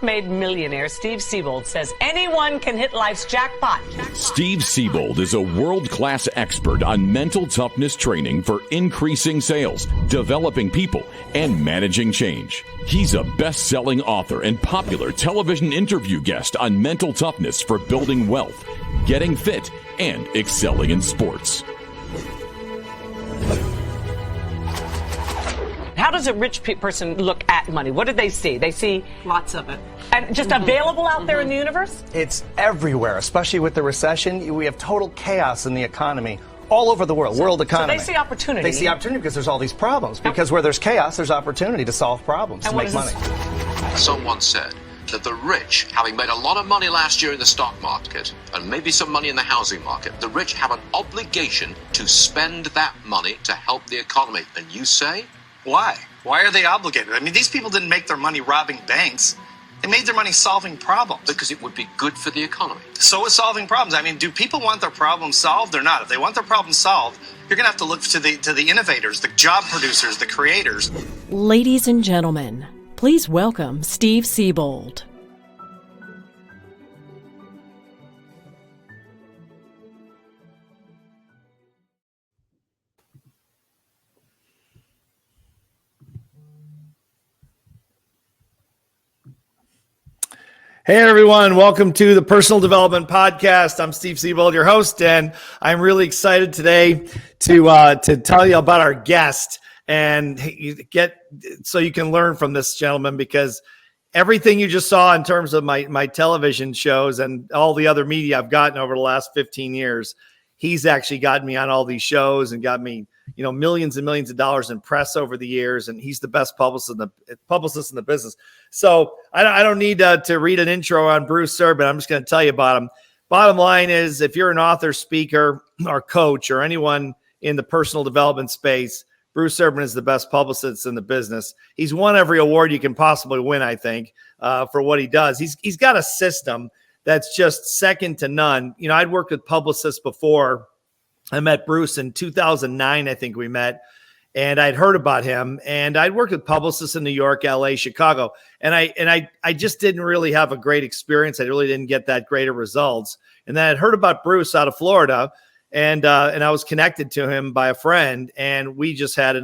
self-made millionaire Steve Siebold says anyone can hit life's jackpot. Steve Siebold is a world-class expert on mental toughness training for increasing sales, developing people, and managing change. He's a best-selling author and popular television interview guest on mental toughness for building wealth, getting fit, and excelling in sports. How does a rich person look at money? What do they see? They see lots of it. And just available out there in the universe? It's everywhere, especially with the recession. We have total chaos in the economy all over the world, world economy. So they see opportunity. They see opportunity because there's all these problems. Because where there's chaos, there's opportunity to solve problems, to make money. Someone said that the rich, having made a lot of money last year in the stock market and maybe some money in the housing market, the rich have an obligation to spend that money to help the economy. And you say? Why? Why are they obligated? I mean, these people didn't make their money robbing banks. They made their money solving problems. Because it would be good for the economy. So is solving problems. I mean, do people want their problems solved or not? If they want their problems solved, you're going to have to look to the innovators, the job producers, the creators. Ladies and gentlemen, please welcome Steve Siebold. Hey everyone, welcome to the Personal Development Podcast. I'm Steve Siebold, your host, and I'm really excited today to tell you about our guest and so you can learn from this gentleman, because everything you just saw in terms of my television shows and all the other media I've gotten over the last 15 years, he's actually gotten me on all these shows and got me, millions and millions of dollars in press over the years. And he's the best publicist in the business. So I don't need to read an intro on Bruce Serban. I'm just going to tell you about him. Bottom line is, if you're an author, speaker, or coach, or anyone in the personal development space, Bruce Serban is the best publicist in the business. He's won every award you can possibly win, I think, for what he does. He's got a system that's just second to none. I'd worked with publicists before. I met Bruce in 2009, I think we met, and I'd heard about him, and I'd worked with publicists in New York, LA, Chicago, and I just didn't really have a great experience. I really didn't get that great of results. And then I'd heard about Bruce out of Florida, and I was connected to him by a friend, and we just have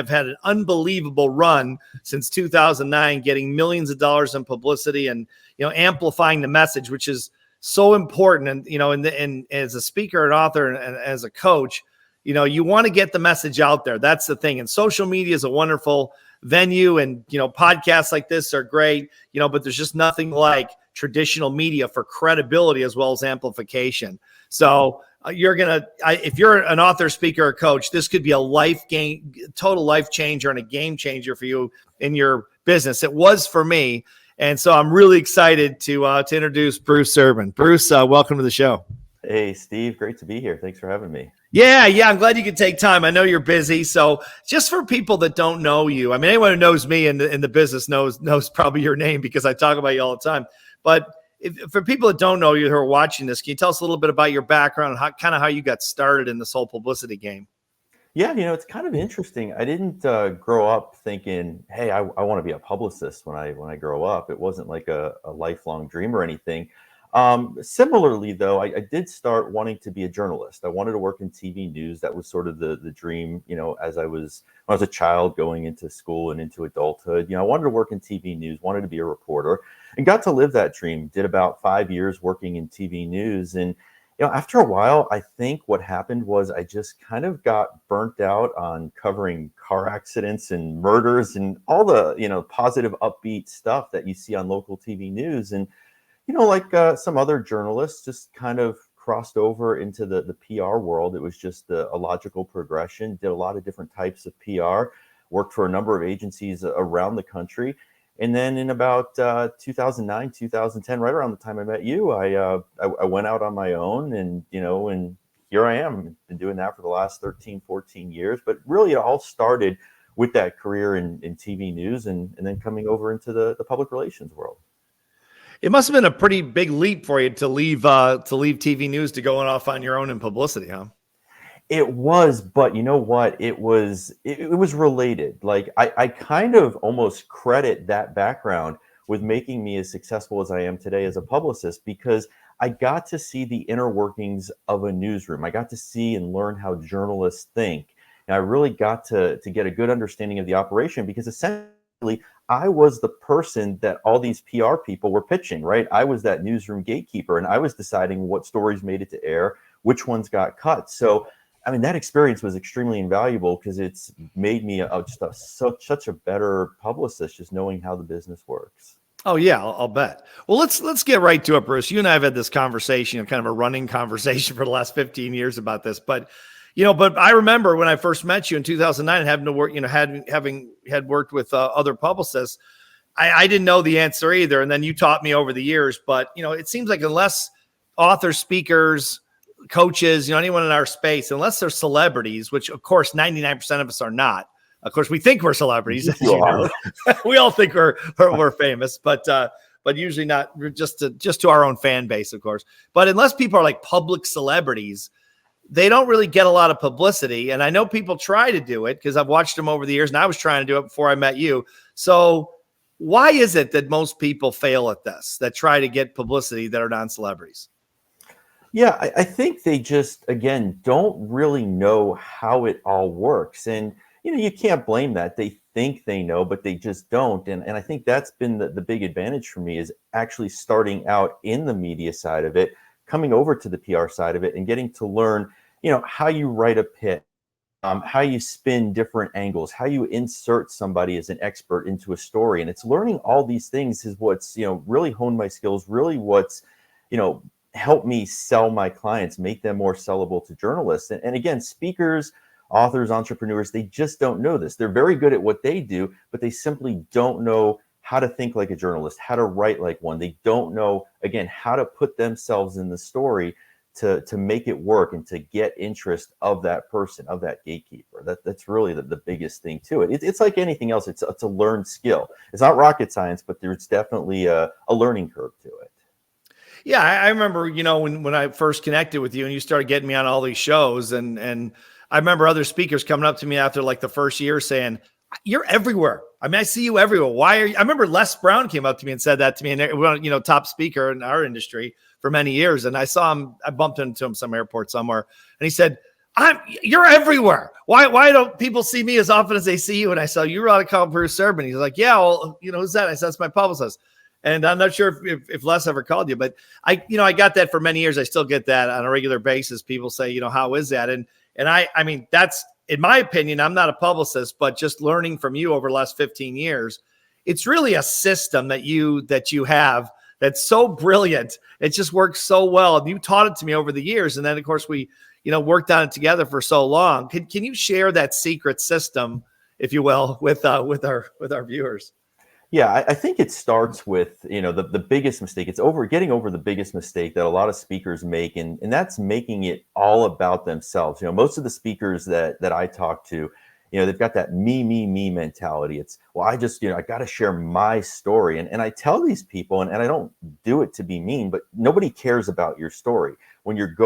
had an unbelievable run since 2009, getting millions of dollars in publicity and amplifying the message, which is so important. And as a speaker and author and as a coach, you want to get the message out there. That's the thing. And social media is a wonderful venue, and podcasts like this are great, but there's just nothing like traditional media for credibility as well as amplification. So if you're an author, speaker, or coach, this could be a total life changer and a game changer for you in your business. It was for me. And so I'm really excited to introduce Bruce Serban. Bruce, welcome to the show. Hey, Steve. Great to be here. Thanks for having me. Yeah. I'm glad you could take time. I know you're busy. So just for people that don't know you, I mean, anyone who knows me in the business knows probably your name, because I talk about you all the time. But for people that don't know you who are watching this, can you tell us a little bit about your background and how you got started in this whole publicity game? Yeah, it's kind of interesting. I didn't grow up thinking, hey, I want to be a publicist when I grow up. It wasn't like a lifelong dream or anything. Similarly, though, I did start wanting to be a journalist. I wanted to work in TV news. That was sort of the dream, when I was a child going into school and into adulthood. I wanted to work in TV news, wanted to be a reporter, and got to live that dream. Did about 5 years working in TV news. And after a while, I think what happened was I just kind of got burnt out on covering car accidents and murders and all the, positive, upbeat stuff that you see on local TV news. And, like some other journalists, just kind of crossed over into the PR world. It was just a logical progression. Did a lot of different types of PR, worked for a number of agencies around the country. And then in about 2009, 2010, right around the time I met you, I went out on my own, and here I am. Been doing that for the last 13, 14 years. But really, it all started with that career in TV news, and then coming over into the public relations world. It must have been a pretty big leap for you to leave TV news to going off on your own in publicity, huh? It was, but you know what? It was related. Like I kind of almost credit that background with making me as successful as I am today as a publicist, because I got to see the inner workings of a newsroom. I got to see and learn how journalists think. And I really got to get a good understanding of the operation, because essentially I was the person that all these PR people were pitching, right? I was that newsroom gatekeeper, and I was deciding what stories made it to air, which ones got cut. So, I mean, that experience was extremely invaluable, because it's made me such a better publicist, just knowing how the business works. Oh yeah, I'll bet. Well, let's get right to it, Bruce. You and I have had this conversation, kind of a running conversation for the last 15 years about this. But I remember when I first met you in 2009, and having to work, having worked with other publicists, I didn't know the answer either. And then you taught me over the years. But it seems like unless authors, speakers, coaches, anyone in our space, unless they're celebrities, which of course 99% of us are not. Of course, we think we're celebrities. As you know. We all think we're famous, but usually not, just to our own fan base, of course. But unless people are like public celebrities, they don't really get a lot of publicity. And I know people try to do it, because I've watched them over the years, and I was trying to do it before I met you. So why is it that most people fail at this, that try to get publicity, that are non-celebrities? Yeah, I think they just, again, don't really know how it all works. And you can't blame that. They think they know, but they just don't. And I think that's been the big advantage for me, is actually starting out in the media side of it, coming over to the PR side of it, and getting to learn, how you write a pitch, how you spin different angles, how you insert somebody as an expert into a story. And it's learning all these things is what's, really honed my skills, really what's, helped me sell my clients, make them more sellable to journalists. And again, speakers, authors, entrepreneurs, they just don't know this. They're very good at what they do, but they simply don't know how to think like a journalist, how to write like one. They don't know, again, how to put themselves in the story to make it work, and to get interest of that person, of that gatekeeper. That's really the biggest thing to it. It's like anything else. It's a learned skill. It's not rocket science, but there's definitely a learning curve to it. Yeah, I remember, when I first connected with you and you started getting me on all these shows, and I remember other speakers coming up to me after like the first year saying, "You're everywhere. I mean, I see you everywhere. Why are you?" I remember Les Brown came up to me and said that to me, and top speaker in our industry for many years. And I saw him, I bumped into him some airport somewhere, and he said, "You're everywhere. Why don't people see me as often as they see you?" And I said, "You ought to call Bruce Urban." He's like, "Yeah, well, who's that?" I said, "That's my publicist." And I'm not sure if Les ever called you, but I got that for many years. I still get that on a regular basis. People say, how is that? And I mean, that's, in my opinion, I'm not a publicist, but just learning from you over the last 15 years, it's really a system that you have that's so brilliant. It just works so well. And you taught it to me over the years. And then of course we, worked on it together for so long. Can you share that secret system, if you will, with our viewers? Yeah, I think it starts with, the biggest mistake. It's getting over the biggest mistake that a lot of speakers make, and that's making it all about themselves. Most of the speakers that I talk to, they've got that me mentality. It's, well, I just, I got to share my story. And I tell these people, and I don't do it to be mean, but nobody cares about your story. When you're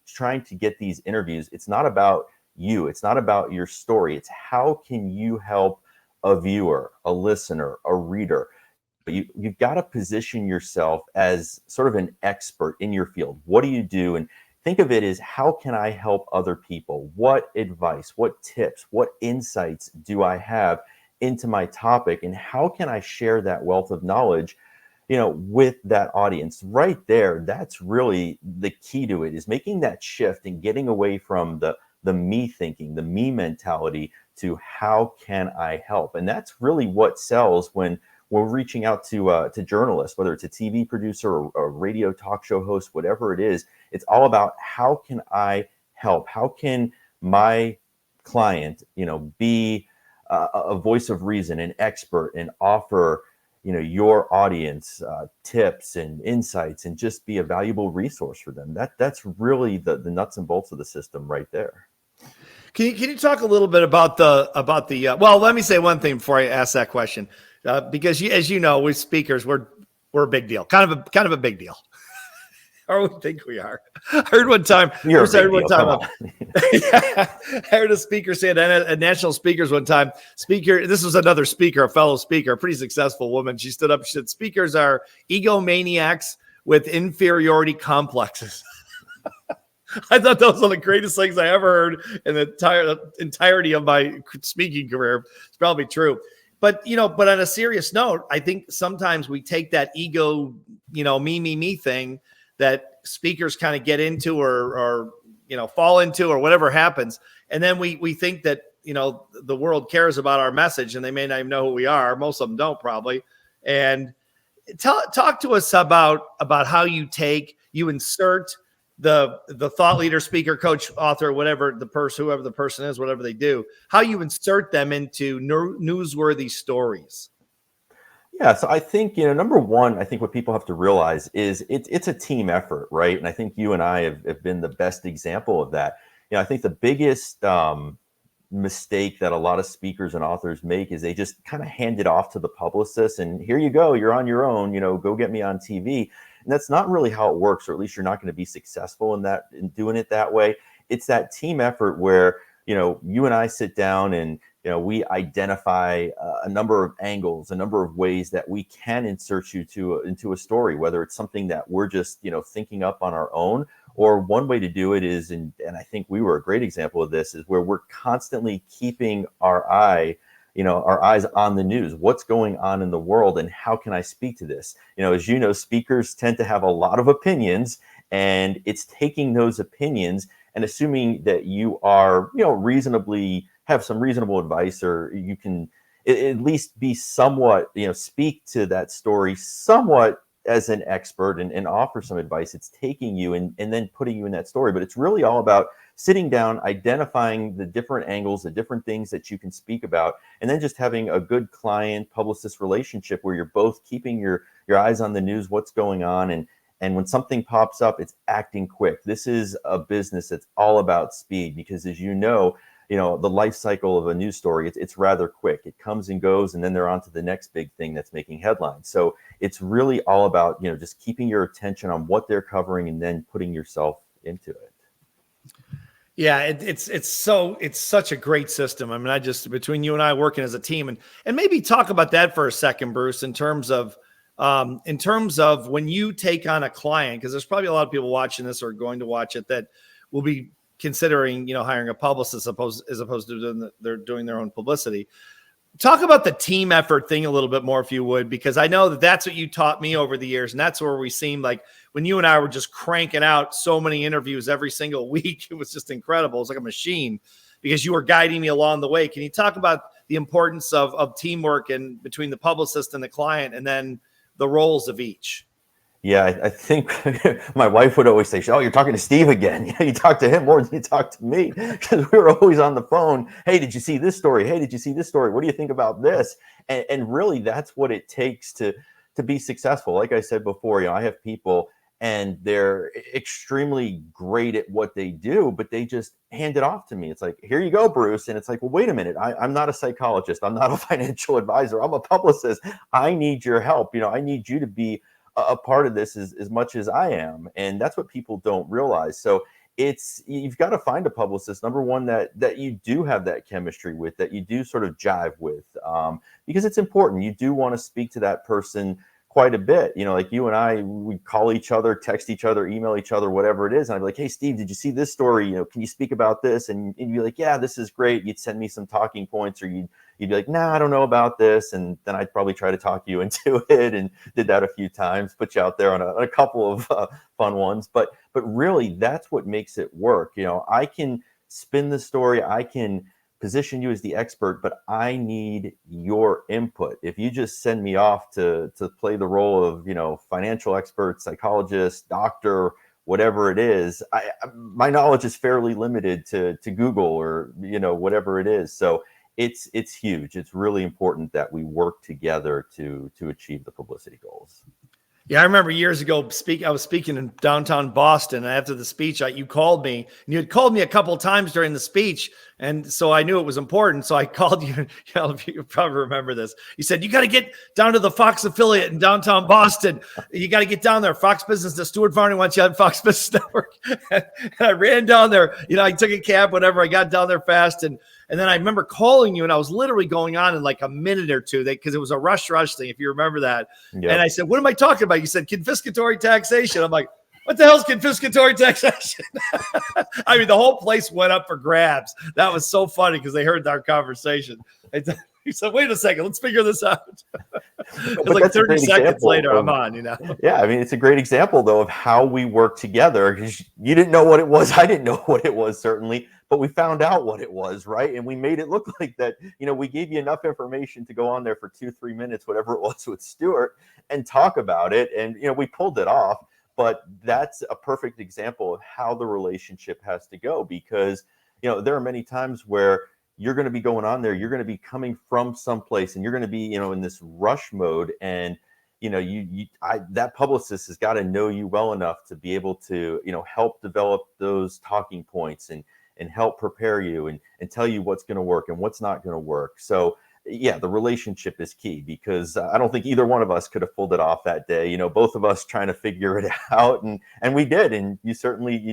trying to get these interviews, it's not about you. It's not about your story. It's how can you help a viewer, a listener, a reader. But you've got to position yourself as sort of an expert in your field. What do you do? And think of it as, how can I help other people? What advice, what tips, what insights do I have into my topic? And how can I share that wealth of knowledge, with that audience? Right there, that's really the key to it, is making that shift and getting away from the me thinking, the me mentality, to how can I help? And that's really what sells when we're reaching out to journalists, whether it's a TV producer or a radio talk show host, whatever it is. It's all about, how can I help? How can my client, be a voice of reason, an expert, and offer, your audience tips and insights, and just be a valuable resource for them. That's really the nuts and bolts of the system right there. Can you talk a little bit about the well, let me say one thing before I ask that question, because as you know, with speakers, we're a big deal, kind of a big deal. or we think we are. I heard one time. You're a I heard big deal. I heard a speaker say at national speakers one time. This was another speaker, a fellow speaker, a pretty successful woman. She stood up. She said, "Speakers are egomaniacs with inferiority complexes." I thought that was one of the greatest things I ever heard in the entirety of my speaking career. It's probably true. But, but on a serious note, I think sometimes we take that ego, me thing that speakers kind of get into or fall into or whatever happens. And then we think that, the world cares about our message and they may not even know who we are. Most of them don't probably. And talk to us about how you insert the thought leader, speaker, coach, author, whoever the person is, whatever they do, how you insert them into newsworthy stories. Yeah, so I think, number one, I think what people have to realize is it's a team effort, right? And I think you and I have been the best example of that. I think the biggest mistake that a lot of speakers and authors make is they just kind of hand it off to the publicist and here you go, you're on your own, go get me on TV. And that's not really how it works, or at least you're not going to be successful in doing it that way. It's that team effort where, you and I sit down and, we identify a number of angles, a number of ways that we can insert you into a story, whether it's something that we're just, thinking up on our own, or one way to do it is, and I think we were a great example of this, is where we're constantly keeping our eyes on the news, what's going on in the world and how can I speak to this? As speakers tend to have a lot of opinions, and it's taking those opinions and assuming that you are, reasonably have some reasonable advice, or you can at least be somewhat, speak to that story somewhat as an expert and offer some advice. It's taking you and then putting you in that story. But it's really all about sitting down, identifying the different angles, the different things that you can speak about, and then just having a good client publicist relationship where you're both keeping your eyes on the news, what's going on. And when something pops up, it's acting quick. This is a business that's all about speed because, as the life cycle of a news story, it's rather quick. It comes and goes, and then they're on to the next big thing that's making headlines. So it's really all about, just keeping your attention on what they're covering and then putting yourself into it. Yeah, it's such a great system. I mean, between you and I working as a team, and maybe talk about that for a second, Bruce, in terms of when you take on a client, because there's probably a lot of people watching this or going to watch it that will be considering, hiring a publicist as opposed to doing their own publicity. Talk about the team effort thing a little bit more, if you would, because I know that's what you taught me over the years. And that's where we seemed like when you and I were just cranking out so many interviews every single week, it was just incredible. It was like a machine because you were guiding me along the way. Can you talk about the importance of teamwork and between the publicist and the client and then the roles of each? Yeah, I think my wife would always say, "Oh, you're talking to Steve again. You talk to him more than you talk to me," because we were always on the phone. Hey, did you see this story? Hey, did you see this story? What do you think about this? And really, that's what it takes to be successful. Like I said before, I have people and they're extremely great at what they do, but they just hand it off to me. It's like, here you go, Bruce. And it's like, well, wait a minute. I'm not a psychologist. I'm not a financial advisor. I'm a publicist. I need your help. I need you to be a part of this as much as I am. And that's what people don't realize. So you've got to find a publicist, number one, that you do have that chemistry with, that you do sort of jive with, because it's important. You do want to speak to that person quite a bit. Like you and I, we call each other, text each other, email each other, whatever it is. And I'd be like, hey, Steve, did you see this story? Can you speak about this? And you'd be like, yeah, this is great. You'd send me some talking points, or you'd be like, nah, I don't know about this. And then I'd probably try to talk you into it, and did that a few times, put you out there on a couple of fun ones. But really, that's what makes it work. I can spin the story. I can position you as the expert, but I need your input. If you just send me off to play the role of, financial expert, psychologist, doctor, whatever it is, my knowledge is fairly limited to Google or, whatever it is. So it's huge. It's really important that we work together to achieve the publicity goals. Yeah, I remember years ago I was speaking in downtown Boston, and after the speech, you called me, and you had called me a couple of times during the speech, And so I knew it was important. So I called you. You probably remember this. You said, you got to get down to the Fox affiliate in downtown Boston. You got to get down there. Fox Business, the Stuart Varney wants you on Fox Business Network. And I ran down there. I took a cab, whatever. I got down there fast. And then I remember calling you, and I was literally going on in like a minute or two because it was a rush thing, if you remember that. Yep. And I said, what am I talking about? You said confiscatory taxation. I'm like, what the hell is confiscatory taxation? I mean, the whole place went up for grabs. That was so funny because they heard our conversation. He said, wait a second, let's figure this out. It was like 30 seconds later, I'm on, Yeah, I mean, it's a great example, though, of how we work together. You didn't know what it was. I didn't know what it was, certainly. But we found out what it was, right? And we made it look like that, we gave you enough information to go on there for 2-3 minutes, whatever it was with Stuart, and talk about it. And, we pulled it off. But that's a perfect example of how the relationship has to go, because, there are many times where you're going to be going on there, you're going to be coming from someplace, and you're going to be, in this rush mode. And, that publicist has got to know you well enough to be able to, help develop those talking points and help prepare you and tell you what's going to work and what's not going to work. So, yeah, the relationship is key, because I don't think either one of us could have pulled it off that day. Both of us trying to figure it out, and we did, and you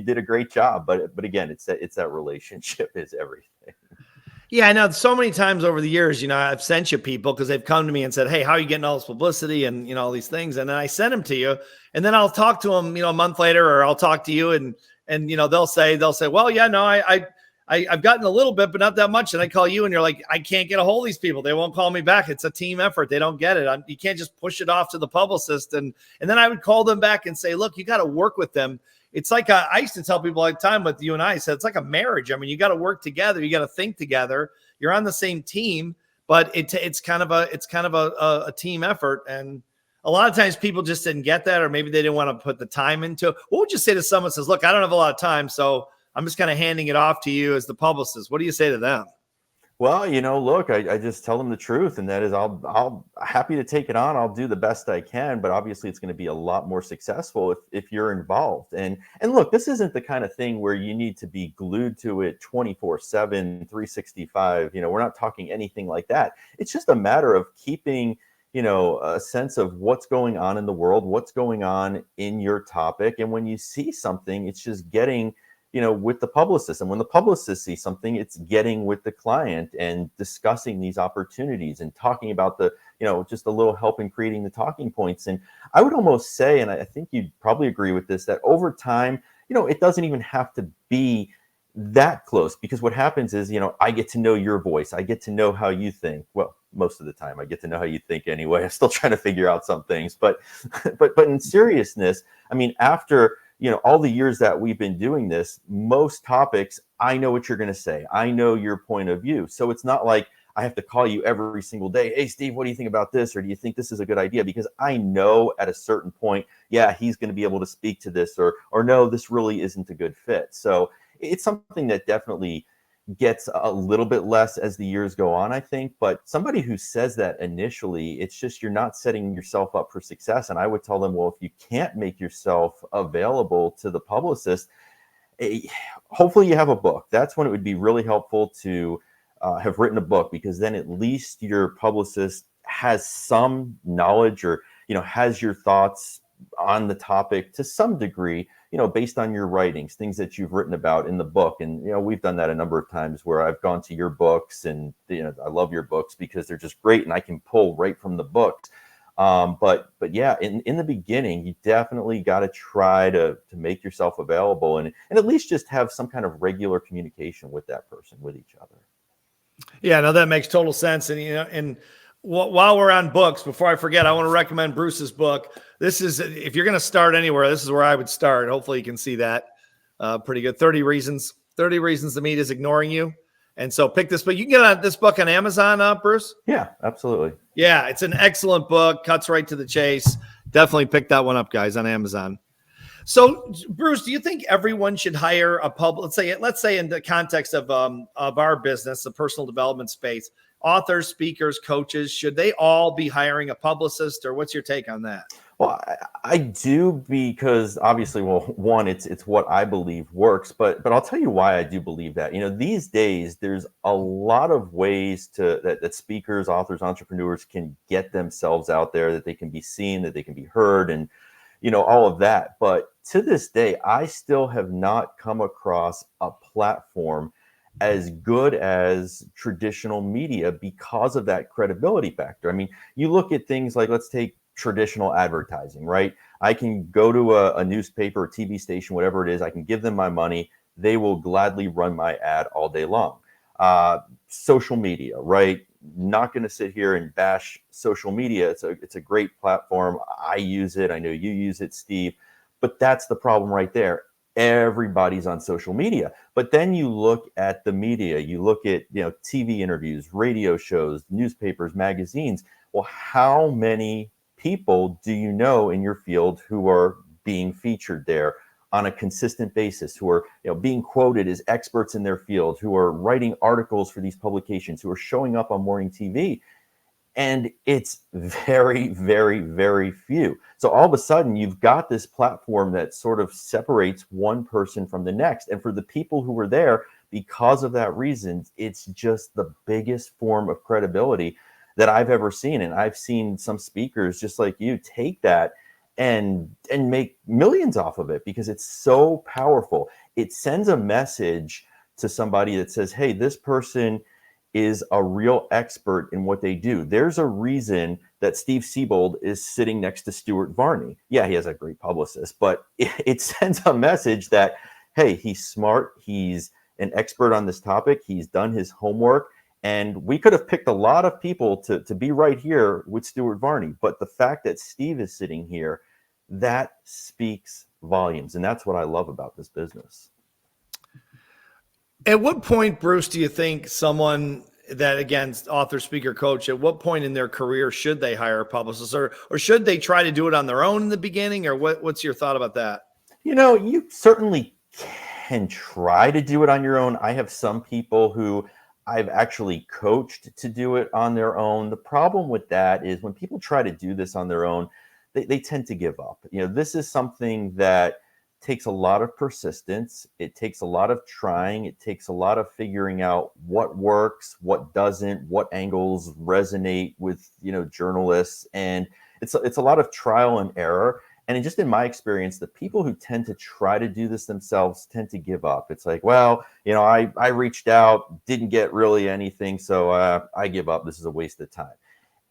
did a great job. But again, it's that relationship is everything. Yeah, I know so many times over the years, I've sent you people because they've come to me and said, hey, how are you getting all this publicity and, all these things? And then I send them to you, and then I'll talk to them, a month later, or I'll talk to you and they'll say, well, yeah, no, I've gotten a little bit, but not that much. And I call you and you're like, I can't get a hold of these people. They won't call me back. It's a team effort. They don't get it. You can't just push it off to the publicist. And then I would call them back and say, look, you got to work with them. It's like I used to tell people all the time with you and I said, it's like a marriage. I mean, you got to work together. You got to think together. You're on the same team, but it's kind of a team effort. And a lot of times people just didn't get that, or maybe they didn't want to put the time into it. What would you say to someone who says, look, I don't have a lot of time, so I'm just kind of handing it off to you as the publicist? What do you say to them? Well, look, I just tell them the truth, and that is I'll happy to take it on. I'll do the best I can, but obviously it's going to be a lot more successful if you're involved. And look, this isn't the kind of thing where you need to be glued to it 24/7, 365. We're not talking anything like that. It's just a matter of keeping, a sense of what's going on in the world, what's going on in your topic. And when you see something, it's just getting with the publicist. And when the publicist sees something, it's getting with the client and discussing these opportunities and talking about the, just a little help in creating the talking points. And I would almost say, and I think you'd probably agree with this, that over time, it doesn't even have to be that close, because what happens is, I get to know your voice. I get to know how you think. Well, most of the time I get to know how you think anyway. I'm still trying to figure out some things, but in seriousness, I mean, after all the years that we've been doing this, most topics, I know what you're going to say. I know your point of view. So it's not like I have to call you every single day. Hey, Steve, what do you think about this? Or do you think this is a good idea? Because I know at a certain point, yeah, he's going to be able to speak to this, or no, this really isn't a good fit. So it's something that definitely gets a little bit less as the years go on, I think. But somebody who says that initially, it's just you're not setting yourself up for success. And I would tell them, well, if you can't make yourself available to the publicist, hopefully you have a book. That's when it would be really helpful to have written a book, because then at least your publicist has some knowledge, or has your thoughts on the topic to some degree, based on your writings, things that you've written about in the book. And, we've done that a number of times where I've gone to your books, and, I love your books because they're just great and I can pull right from the books. But yeah, in the beginning, you definitely got to try to make yourself available and at least just have some kind of regular communication with that person, with each other. Yeah, no, that makes total sense. And, while we're on books, before I forget, I want to recommend Bruce's book. This is, if you're going to start anywhere, this is where I would start. Hopefully you can see that pretty good. 30 Reasons the Media is Ignoring You. And so pick this book. You can get this book on Amazon, Bruce? Yeah, absolutely. Yeah, it's an excellent book. Cuts right to the chase. Definitely pick that one up, guys, on Amazon. So, Bruce, do you think everyone should hire a let's say in the context of our business, the personal development space, authors, speakers, coaches, should they all be hiring a publicist, or what's your take on that? Well, I do, because obviously, well, one, it's what I believe works, but I'll tell you why I do believe that. These days there's a lot of ways that speakers, authors, entrepreneurs can get themselves out there, that they can be seen, that they can be heard, and all of that. But to this day, I still have not come across a platform as good as traditional media because of that credibility factor. I mean, you look at things like, let's take traditional advertising, right? I can go to a newspaper, a TV station, whatever it is. I can give them my money. They will gladly run my ad all day long. Social media, right? Not going to sit here and bash social media. It's a great platform. I use it. I know you use it, Steve. But that's the problem right there. Everybody's on social media. But then you look at the media. You look at TV interviews, radio shows, newspapers, magazines. Well, how many people do you know in your field who are being featured there on a consistent basis, who are being quoted as experts in their field, who are writing articles for these publications, who are showing up on morning TV? And it's very, very, very few. So all of a sudden, you've got this platform that sort of separates one person from the next. And for the people who were there, because of that reason, it's just the biggest form of credibility that I've ever seen. And I've seen some speakers just like you take that and make millions off of it, because it's so powerful. It sends a message to somebody that says, hey, this person is a real expert in what they do. There's a reason that Steve Siebold is sitting next to Stuart Varney. Yeah, he has a great publicist, but it sends a message that, hey, he's smart. He's an expert on this topic. He's done his homework. And we could have picked a lot of people to be right here with Stuart Varney. But the fact that Steve is sitting here, that speaks volumes. And that's what I love about this business. At what point, Bruce, do you think someone that, again, author, speaker, coach, at what point in their career should they hire a publicist, or should they try to do it on their own in the beginning? Or what's your thought about that? You certainly can try to do it on your own. I have some people who I've actually coached to do it on their own. The problem with that is when people try to do this on their own, they tend to give up. This is something that takes a lot of persistence. It takes a lot of trying. It takes a lot of figuring out what works, what doesn't, what angles resonate with, journalists. And it's a lot of trial and error. And just in my experience, the people who tend to try to do this themselves tend to give up. It's like, well, I reached out, didn't get really anything, so I give up. This is a waste of time.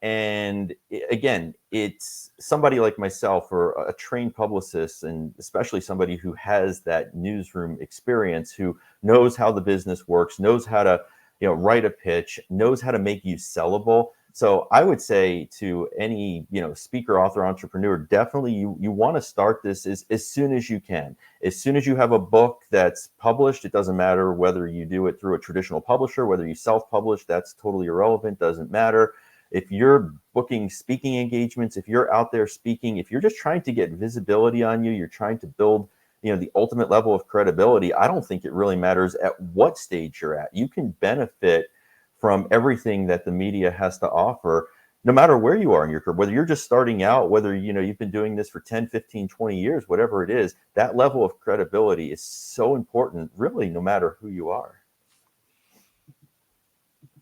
And again, it's somebody like myself, or a trained publicist, and especially somebody who has that newsroom experience, who knows how the business works, knows how to write a pitch, knows how to make you sellable. So I would say to any, speaker, author, entrepreneur, definitely you want to start this as soon as you can. As soon as you have a book that's published, it doesn't matter whether you do it through a traditional publisher, whether you self-publish, that's totally irrelevant, doesn't matter. If you're booking speaking engagements, if you're out there speaking, if you're just trying to get visibility on you, you're trying to build, the ultimate level of credibility, I don't think it really matters at what stage you're at. You can benefit from everything that the media has to offer, no matter where you are in your career, whether you're just starting out, whether, you've been doing this for 10, 15, 20 years, whatever it is, that level of credibility is so important, really, no matter who you are.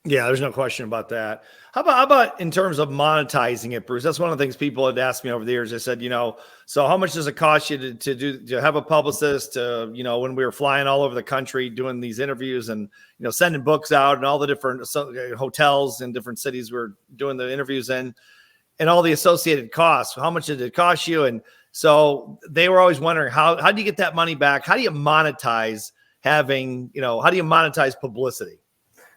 Yeah, there's no question about that. How about in terms of monetizing it, Bruce? That's one of the things people had asked me over the years. They said, so how much does it cost you to have a publicist, when we were flying all over the country doing these interviews and, sending books out and all the different hotels in different cities we were doing the interviews in, and all the associated costs. How much did it cost you? And so they were always wondering, how do you get that money back? How do you monetize how do you monetize publicity?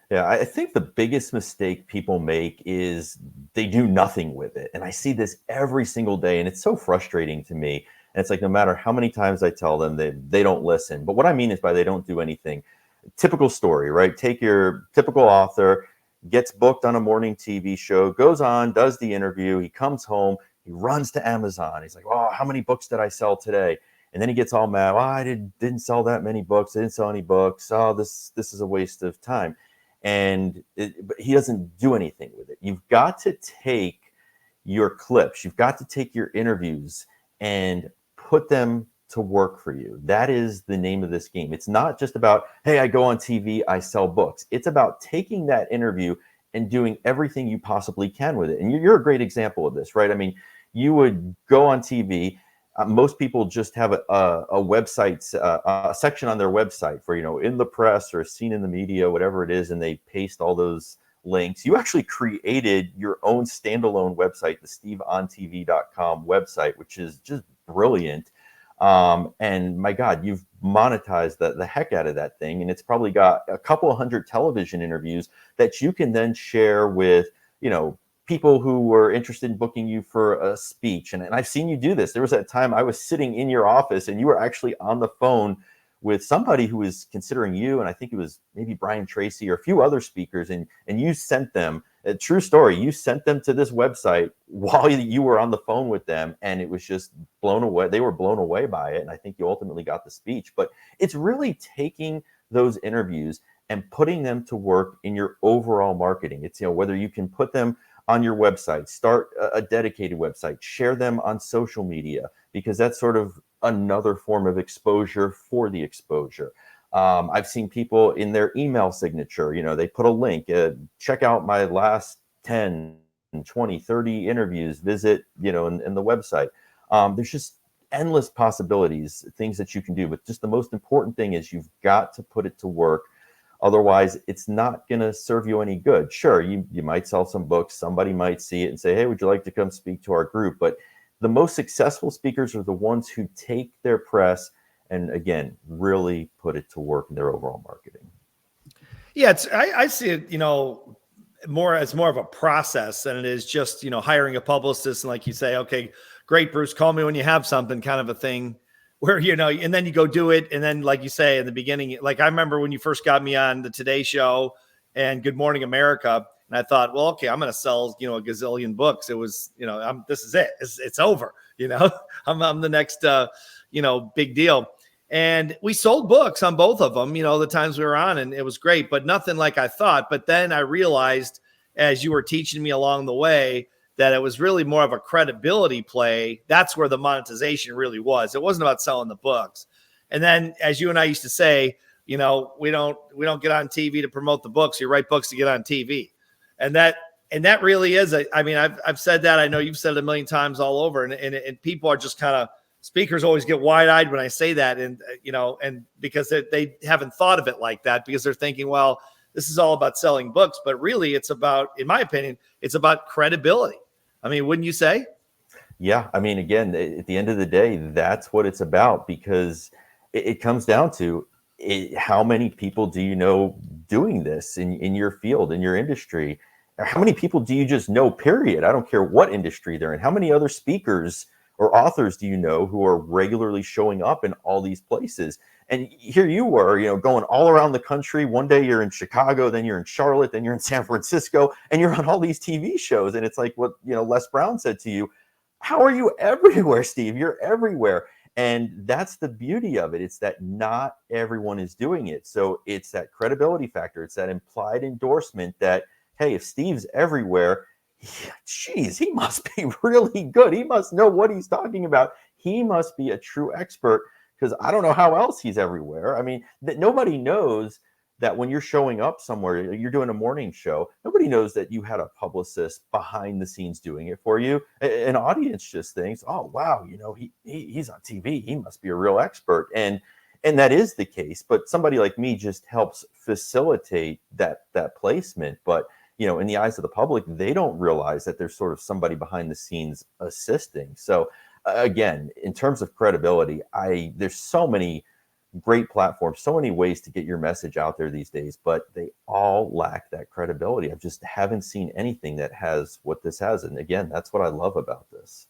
Yeah, I think the biggest mistake people make is they do nothing with it. And I see this every single day, and it's so frustrating to me. And it's like, no matter how many times I tell them, they don't listen. But what I mean is by they don't do anything. Typical story, right? Take your typical author, gets booked on a morning TV show, goes on, does the interview. He comes home, he runs to Amazon. He's like, oh, how many books did I sell today? And then he gets all mad. Well, I didn't sell that many books. I didn't sell any books. Oh, this is a waste of time. But he doesn't do anything with it. You've got to take your clips. You've got to take your interviews and put them to work for you. That is the name of this game. It's not just about, hey, I go on TV, I sell books. It's about taking that interview and doing everything you possibly can with it. And you're a great example of this, right? I mean, you would go on TV. Most people just have a website, a section on their website for, in the press or seen in the media, whatever it is, and they paste all those links. You actually created your own standalone website, the steveontv.com website, which is just brilliant. And my God, you've monetized the heck out of that thing. And it's probably got a couple of hundred television interviews that you can then share with, people who were interested in booking you for a speech. And I've seen you do this. There was that time I was sitting in your office and you were actually on the phone with somebody who was considering you. And I think it was maybe Brian Tracy or a few other speakers. And you sent them, a true story, you sent them to this website while you were on the phone with them. And it was just blown away. They were blown away by it. And I think you ultimately got the speech. But it's really taking those interviews and putting them to work in your overall marketing. It's, whether you can put them on your website, start a dedicated website, share them on social media, because that's sort of another form of exposure for the exposure. I've seen people in their email signature, they put a link, check out my last 10, 20, 30 interviews, visit, in the website. There's just endless possibilities, things that you can do. But just the most important thing is you've got to put it to work. Otherwise, it's not going to serve you any good. Sure, you might sell some books. Somebody might see it and say, hey, would you like to come speak to our group? But the most successful speakers are the ones who take their press and, again, really put it to work in their overall marketing. Yeah, I see it, more as more of a process than it is just, hiring a publicist and like you say, okay, great, Bruce, call me when you have something, kind of a thing. Where, and then you go do it. And then, like you say, in the beginning, like I remember when you first got me on the Today Show and Good Morning America, and I thought, well, okay, I'm going to sell, a gazillion books. It was, this is it. It's over. I'm the next, big deal. And we sold books on both of them, the times we were on, and it was great, but nothing like I thought. But then I realized, as you were teaching me along the way, that it was really more of a credibility play. That's where the monetization really was. It wasn't about selling the books. And then, as you and I used to say, we don't get on TV to promote the books. You write books to get on TV. And that really is, I've said that. I know you've said it a million times all over. And people are just kind of, speakers always get wide-eyed when I say that. And, and because they haven't thought of it like that, because they're thinking, well, this is all about selling books. But really, it's about, in my opinion, it's about credibility. Wouldn't you say? Yeah. Again, at the end of the day, that's what it's about, because it comes down to how many people do you know doing this in your field, in your industry? How many people do you just know, period? I don't care what industry they're in. How many other speakers or authors do you know who are regularly showing up in all these places? And here you were, going all around the country. One day you're in Chicago, then you're in Charlotte, then you're in San Francisco, and you're on all these TV shows. And it's like what, Les Brown said to you, how are you everywhere, Steve? You're everywhere. And that's the beauty of it. It's that not everyone is doing it. So it's that credibility factor. It's that implied endorsement that, hey, if Steve's everywhere, geez, he must be really good. He must know what he's talking about. He must be a true expert, because I don't know how else he's everywhere. That nobody knows that when you're showing up somewhere, you're doing a morning show, nobody knows that you had a publicist behind the scenes doing it for you. An audience just thinks, oh, wow, he's on TV. He must be a real expert. And that is the case. But somebody like me just helps facilitate that placement. But, in the eyes of the public, they don't realize that there's sort of somebody behind the scenes assisting. So, again, in terms of credibility, there's so many great platforms, so many ways to get your message out there these days, but they all lack that credibility. I just haven't seen anything that has what this has. And again, that's what I love about this.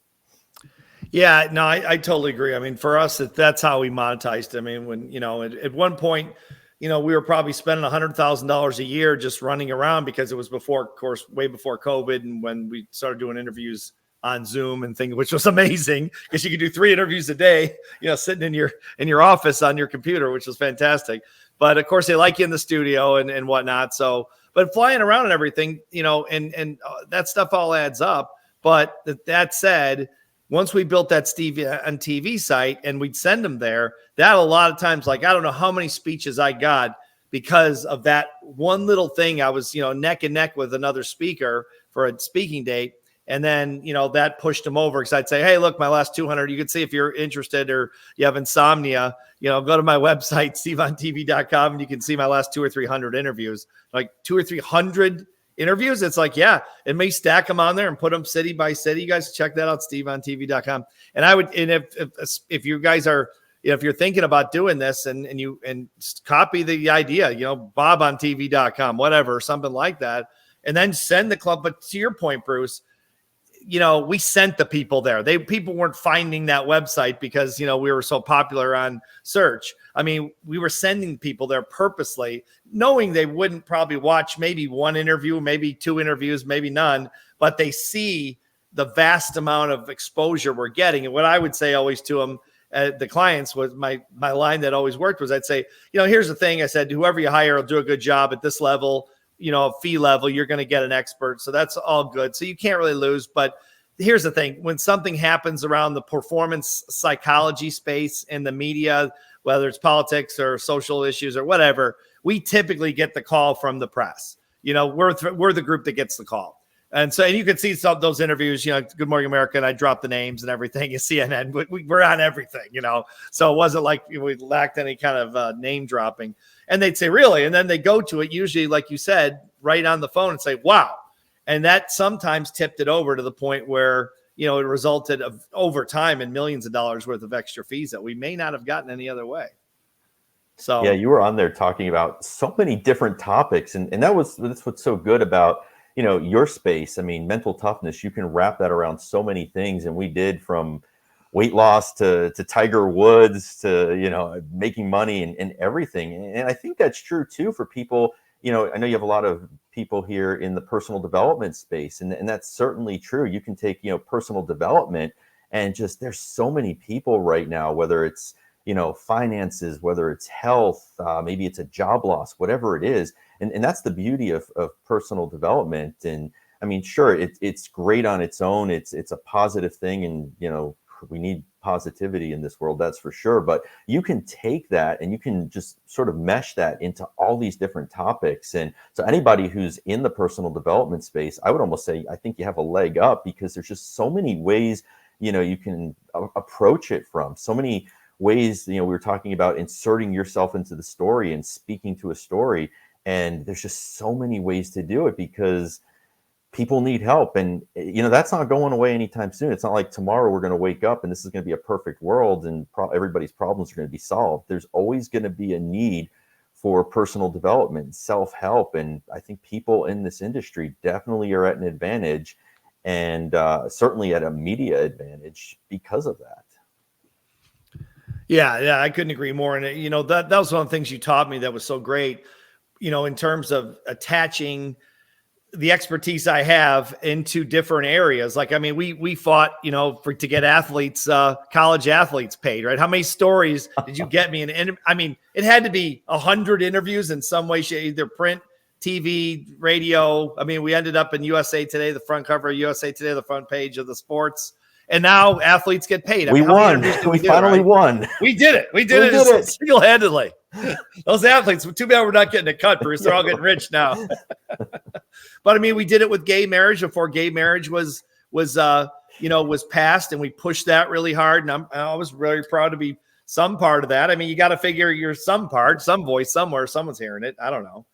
Yeah, no, I totally agree. For us, that's how we monetized. When, at one point, we were probably spending $100,000 a year just running around, because it was before, of course, way before COVID. And when we started doing interviews on Zoom and things, which was amazing because you could do 3 interviews a day, sitting in your office on your computer, which was fantastic. But of course they like you in the studio and whatnot. So, but flying around and everything, and that stuff all adds up. But that said, once we built that Steve on TV site and we'd send them there, that a lot of times, like, I don't know how many speeches I got because of that one little thing. I was, neck and neck with another speaker for a speaking date. And then, that pushed them over because I'd say, hey, look, my last 200, you can see if you're interested or you have insomnia, go to my website, steveontv.com, and you can see my last 200 or 300 interviews, like 200 or 300 interviews. It's like, yeah, it may stack them on there and put them city by city. You guys check that out, steveontv.com. And if you guys are, if you're thinking about doing this and copy the idea, bobontv.com, whatever, something like that, and then send the club. But to your point, Bruce, we sent the people there. People weren't finding that website because, we were so popular on search. I mean, we were sending people there purposely, knowing they wouldn't probably watch maybe 1 interview, maybe 2 interviews, maybe none, but they see the vast amount of exposure we're getting. And what I would say always to them, the clients, was my line that always worked was I'd say, here's the thing. I said, whoever you hire will do a good job at this level, fee level, you're going to get an expert. So that's all good. So you can't really lose. But here's the thing. When something happens around the performance psychology space in the media, whether it's politics or social issues or whatever, we typically get the call from the press. We're the group that gets the call. And so, and you can see some of those interviews, Good Morning America, and I dropped the names and everything. CNN, we're on everything, So it wasn't like we lacked any kind of name dropping. And they'd say, really? And then they go to it, usually, like you said, right on the phone and say, wow. And that sometimes tipped it over to the point where, it resulted over time in millions of dollars worth of extra fees that we may not have gotten any other way. So yeah, you were on there talking about so many different topics. And that's what's so good about, your space. I mean, mental toughness, you can wrap that around so many things. And we did from weight loss to Tiger Woods to, making money and everything. And I think that's true too for people. I know you have a lot of people here in the personal development space, and that's certainly true. You can take, personal development and just, there's so many people right now, whether it's, finances, whether it's health, maybe it's a job loss, whatever it is. And that's the beauty of personal development. And I mean, sure, it's great on its own. It's a positive thing. And, we need positivity in this world, that's for sure. But you can take that and you can just sort of mesh that into all these different topics. And so anybody who's in the personal development space, I would almost say, I think you have a leg up because there's just so many ways, you can approach it from. So many ways, we were talking about inserting yourself into the story and speaking to a story. And there's just so many ways to do it because people need help. And, that's not going away anytime soon. It's not like tomorrow we're going to wake up and this is going to be a perfect world and everybody's problems are going to be solved. There's always going to be a need for personal development, self-help. And I think people in this industry definitely are at an advantage and certainly at a media advantage because of that. Yeah, I couldn't agree more. And, that was one of the things you taught me that was so great, in terms of attaching the expertise I have into different areas. Like, I mean, we fought, to get athletes, college athletes paid, right? How many stories did you get me? And I mean, it had to be 100 interviews in some way, either print, TV, radio. I mean, we ended up in USA Today, the front cover of USA Today, the front page of the sports. And now athletes get paid. We won. We finally won. We did it. We did it single-handedly. Those athletes, too bad we're not getting a cut, Bruce. They're all getting rich now. But I mean, we did it with gay marriage before gay marriage was passed, and we pushed that really hard. And I was really proud to be some part of that. I mean, you got to figure you're some part, some voice somewhere, someone's hearing it. I don't know,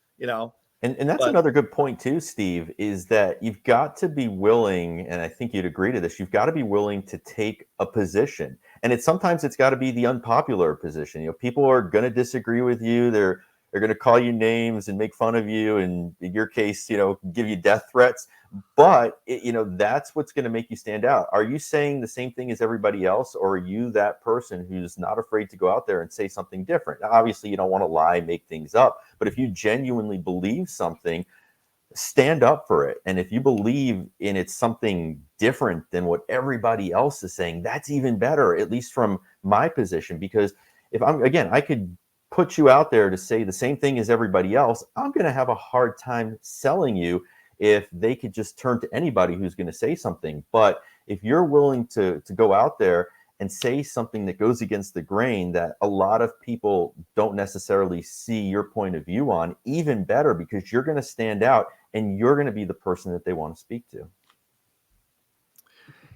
And that's another good point too, Steve, is that you've got to be willing, and I think you'd agree to this, you've got to be willing to take a position. And sometimes it's got to be the unpopular position. People are going to disagree with you. They're going to call you names and make fun of you. And in your case, give you death threats. But, that's what's going to make you stand out. Are you saying the same thing as everybody else? Or are you that person who's not afraid to go out there and say something different? Now, obviously, you don't want to lie, make things up. But if you genuinely believe something, stand up for it. And if you believe in it's something different than what everybody else is saying, that's even better, at least from my position. Because if I could put you out there to say the same thing as everybody else, I'm going to have a hard time selling you if they could just turn to anybody who's going to say something. But if you're willing to go out there and say something that goes against the grain that a lot of people don't necessarily see your point of view on, even better, because you're going to stand out and you're going to be the person that they want to speak to.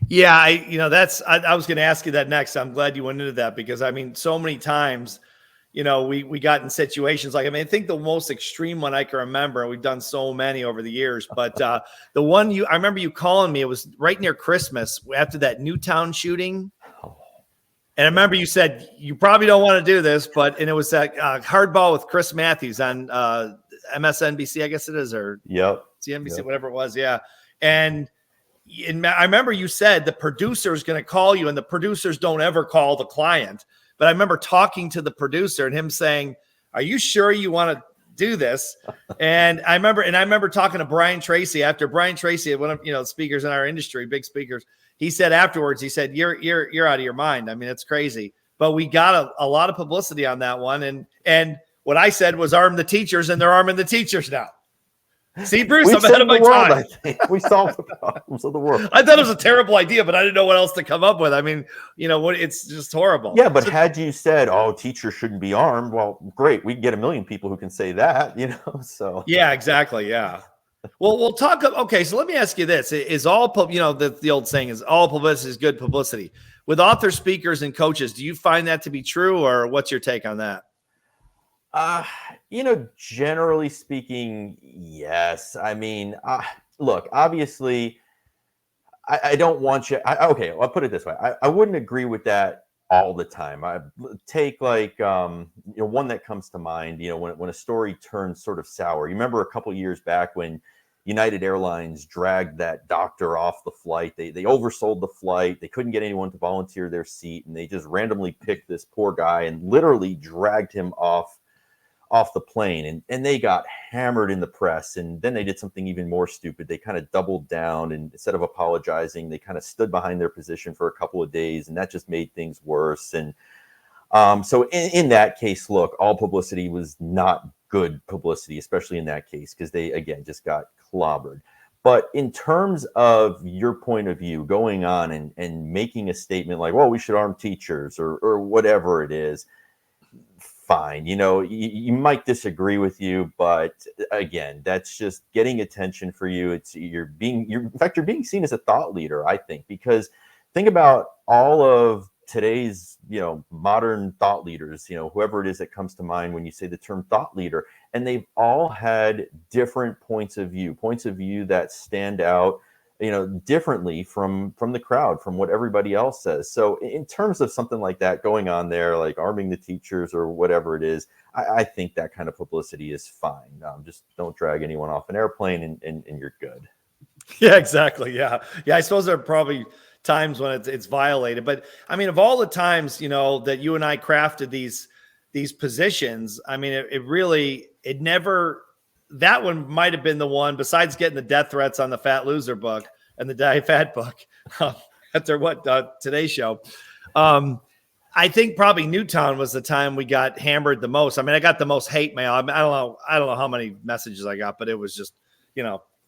Yeah, I was going to ask you that next. I'm glad you went into that, because I mean, so many times, we got in situations like, I think the most extreme one I can remember, and we've done so many over the years, but the one I remember you calling me, it was right near Christmas after that Newtown shooting. And I remember you said, you probably don't want to do this, and it was that hardball with Chris Matthews on MSNBC, I guess it is, or CNBC, whatever it was. Yeah. And I remember you said the producer is going to call you, and the producers don't ever call the client. But I remember talking to the producer and him saying, "Are you sure you want to do this?" And I remember talking to Brian Tracy after Brian Tracy, one of speakers in our industry, big speakers. He said afterwards, he said, "You're out of your mind. I mean, it's crazy." But we got a lot of publicity on that one. And what I said was arm the teachers, and they're arming the teachers now. See, Bruce, I'm ahead of my time. I think we solved the problems of the world. I thought it was a terrible idea, but I didn't know what else to come up with. I mean, it's just horrible. Yeah, but had you said, "Oh, teachers shouldn't be armed," well, great. We can get a million people who can say that, so. Yeah, exactly. Yeah. Well, we'll talk. Okay, so let me ask you this: is all the old saying is all publicity is good publicity. With authors, speakers, and coaches, do you find that to be true, or what's your take on that? Generally speaking, yes. I mean, look, obviously, I don't want you. Okay, I'll put it this way: I wouldn't agree with that all the time. I take one that comes to mind. When a story turns sort of sour. You remember a couple years back when United Airlines dragged that doctor off the flight. They oversold the flight. They couldn't get anyone to volunteer their seat, and they just randomly picked this poor guy and literally dragged him off the plane. And they got hammered in the press. And then they did something even more stupid. They kind of doubled down, and instead of apologizing, they kind of stood behind their position for a couple of days, and that just made things worse. And so in that case, look, all publicity was not good publicity, especially in that case, because they, again, just got clobbered. But in terms of your point of view, going on and making a statement like, well, we should arm teachers or whatever it is, fine. You might disagree with you, but again, that's just getting attention for you. You're being seen as a thought leader, I think, because think about all of today's, modern thought leaders, whoever it is that comes to mind when you say the term thought leader, and they've all had different points of view that stand out, differently from the crowd, from what everybody else says. So in terms of something like that going on there, like arming the teachers or whatever it is, I think that kind of publicity is fine. Just don't drag anyone off an airplane and you're good. Yeah, exactly. Yeah. I suppose there are probably times when it's violated, but I mean, of all the times, that you and I crafted these positions, I mean, it never, that one might have been the one, besides getting the death threats on the Fat Loser book and the Die Fat book after today's show. I think probably Newtown was the time we got hammered the most. I mean, I got the most hate mail. I don't know how many messages I got, but it was just,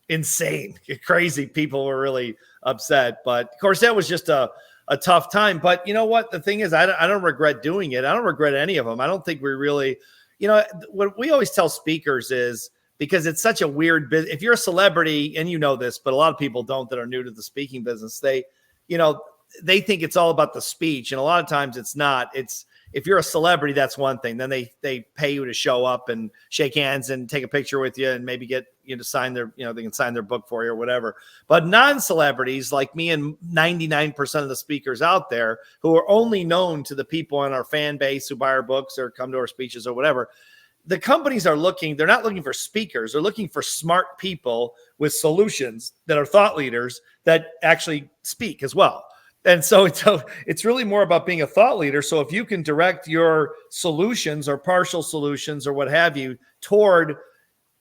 insane, crazy. People were really upset, but of course that was just a tough time. But you know what? The thing is, I don't regret doing it. I don't regret any of them. I don't think we really, what we always tell speakers is, because it's such a weird business. If you're a celebrity, and this, but a lot of people don't that are new to the speaking business, they think it's all about the speech. And a lot of times it's not. It's, if you're a celebrity, that's one thing. Then they pay you to show up and shake hands and take a picture with you and maybe get you to sign their, they can sign their book for you or whatever. But non-celebrities like me and 99% of the speakers out there who are only known to the people in our fan base who buy our books or come to our speeches or whatever, the companies they're not looking for speakers. They're looking for smart people with solutions that are thought leaders that actually speak as well. And so it's really more about being a thought leader. So if you can direct your solutions or partial solutions or what have you toward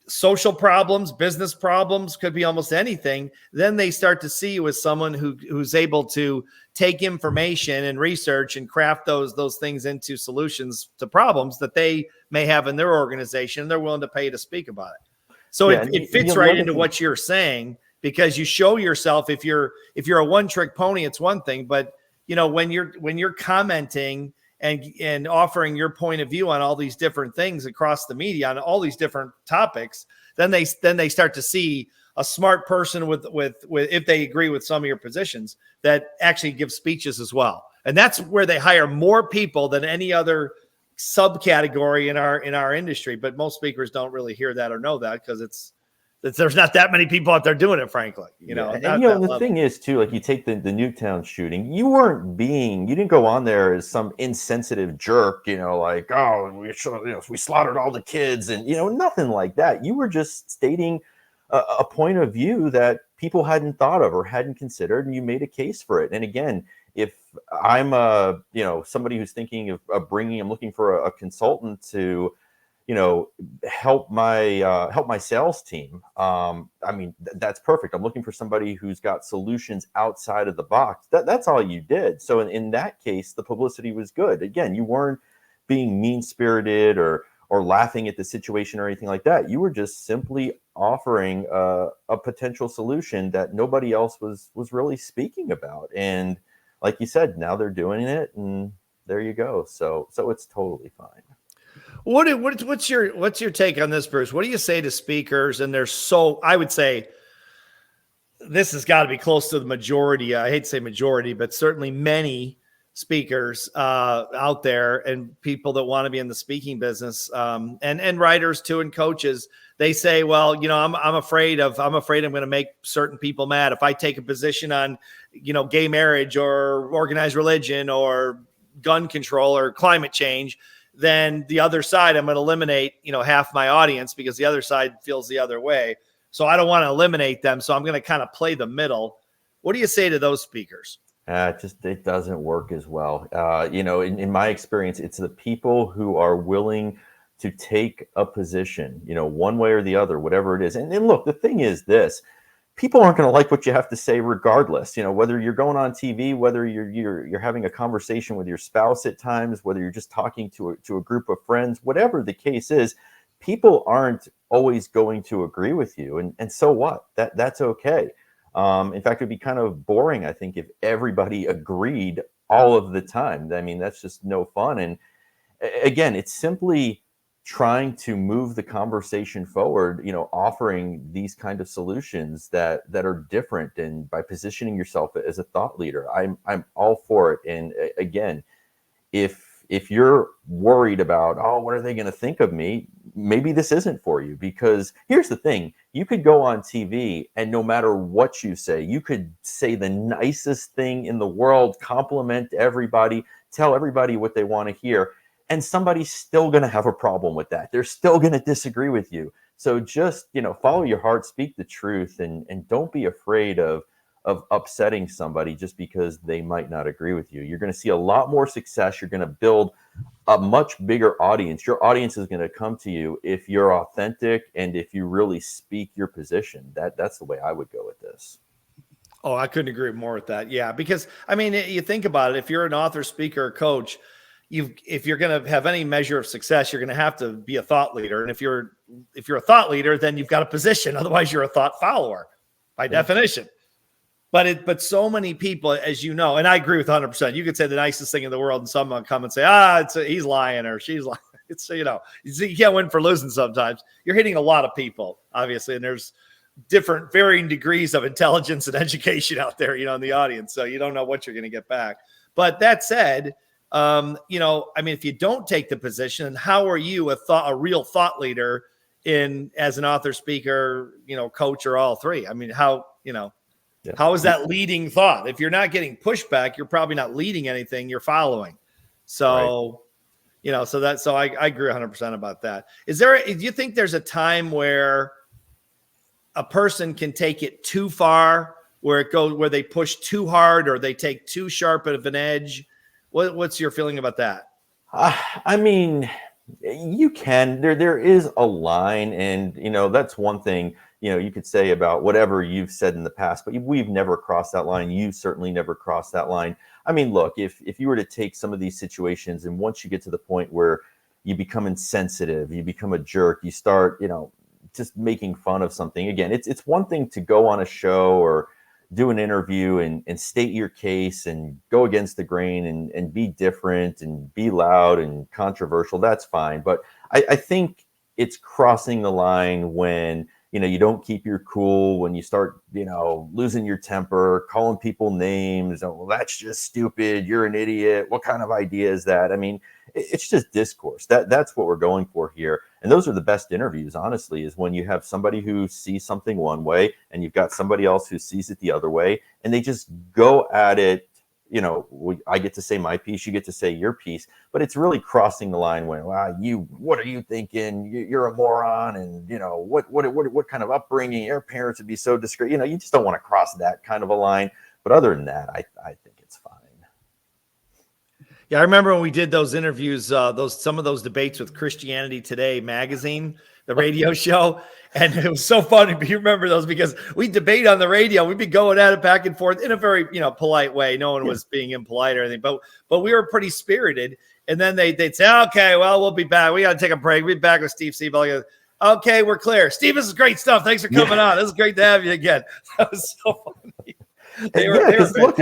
social problems, business problems, could be almost anything, then they start to see you as someone who's able to take information and research and craft those things into solutions to problems that they may have in their organization, and they're willing to pay to speak about it. So it fits right into what you're saying, because you show yourself. If you're a one-trick pony, it's one thing, but when you're commenting and offering your point of view on all these different things across the media on all these different topics, then they start to see a smart person with if they agree with some of your positions, that actually give speeches as well. And that's where they hire more people than any other subcategory in our industry. But most speakers don't really hear that or know that, because there's not that many people out there doing it, frankly. The thing is too, like, you take the Newtown shooting, you didn't go on there as some insensitive jerk, like, oh, we slaughtered all the kids, and nothing like that. You were just stating a point of view that people hadn't thought of or hadn't considered, and you made a case for it. And again, if I'm somebody who's thinking of I'm looking for a consultant to help my sales team. That's perfect. I'm looking for somebody who's got solutions outside of the box. That's all you did. So in that case, the publicity was good. Again, you weren't being mean-spirited or laughing at the situation or anything like that. You were just simply offering a potential solution that nobody else was really speaking about. And like you said, now they're doing it, and there you go. So it's totally fine. What's your take on this, Bruce? What do you say to speakers? And I would say this has got to be close to the majority. I hate to say majority, but certainly many speakers out there, and people that want to be in the speaking business, and writers too, and coaches. They say, well, I'm afraid I'm going to make certain people mad if I take a position on, gay marriage or organized religion or gun control or climate change. Then the other side, I'm going to eliminate, half my audience, because the other side feels the other way. So I don't want to eliminate them. So I'm going to kind of play the middle. What do you say to those speakers? It doesn't work as well. In my experience, it's the people who are willing to take a position, one way or the other, whatever it is. And look, the thing is this: people aren't going to like what you have to say regardless, whether you're going on TV, whether you're having a conversation with your spouse at times, whether you're just talking to a group of friends, whatever the case is, people aren't always going to agree with you. And so what? That's okay. In fact, it'd be kind of boring, I think, if everybody agreed all of the time. I mean, that's just no fun. And again, it's simply trying to move the conversation forward, offering these kind of solutions that are different, and by positioning yourself as a thought leader. I'm all for it. And again, if you're worried about, oh, what are they going to think of me? Maybe this isn't for you, because here's the thing: you could go on TV, and no matter what you say, you could say the nicest thing in the world, compliment everybody, tell everybody what they want to hear, and somebody's still going to have a problem with that. They're still going to disagree with you. So just, follow your heart, speak the truth, and don't be afraid of upsetting somebody just because they might not agree with you. You're going to see a lot more success. You're going to build a much bigger audience. Your audience is going to come to you if you're authentic and if you really speak your position. That's the way I would go with this. Oh, I couldn't agree more with that. Yeah, because you think about it. If you're an author, speaker, or coach, if you're going to have any measure of success, you're going to have to be a thought leader. And if you're a thought leader, then you've got a position. Otherwise, you're a thought follower by definition. But so many people, as you know, and I agree with 100%. You could say the nicest thing in the world, and someone come and say, he's lying or she's lying. It's, you can't win for losing sometimes. You're hitting a lot of people, obviously, and there's different varying degrees of intelligence and education out there, in the audience. So you don't know what you're going to get back. But that said, if you don't take the position, how are you a real thought leader as an author, speaker, coach, or all three? How is that leading thought? If you're not getting pushback, you're probably not leading anything, you're following. So, right. So I agree 100% about that. Do you think there's a time where a person can take it too far, where they push too hard, or they take too sharp of an edge? What's your feeling about that? You can. There is a line, and that's one thing you could say about whatever you've said in the past, but we've never crossed that line. You certainly never crossed that line. I mean, look, if you were to take some of these situations, and once you get to the point where you become insensitive, you become a jerk, you start just making fun of something. Again, it's one thing to go on a show or do an interview and state your case and go against the grain and be different and be loud and controversial. That's fine. But I think it's crossing the line when, you don't keep your cool, when you start, losing your temper, calling people names. Oh, well, that's just stupid. You're an idiot. What kind of idea is that? I mean, it's just discourse. That's what we're going for here. And those are the best interviews, honestly, is when you have somebody who sees something one way and you've got somebody else who sees it the other way, and they just go at it. I get to say my piece, you get to say your piece, but it's really crossing the line when, wow, what are you thinking? You're a moron. And, what kind of upbringing? Your parents would be so discreet. You just don't want to cross that kind of a line. But other than that, I think it's fine. Yeah, I remember when we did those interviews, some of those debates with Christianity Today magazine, the radio show, and it was so funny. But you remember those because we debate on the radio. We'd be going at it back and forth in a very polite way. No one was being impolite or anything, but we were pretty spirited. And then they'd say, "Okay, well, we'll be back. We got to take a break. We'll be back with Steve Siebel." Okay, we're clear. Steve, this is great stuff. Thanks for coming on. This is great to have you again. That was so funny. Look,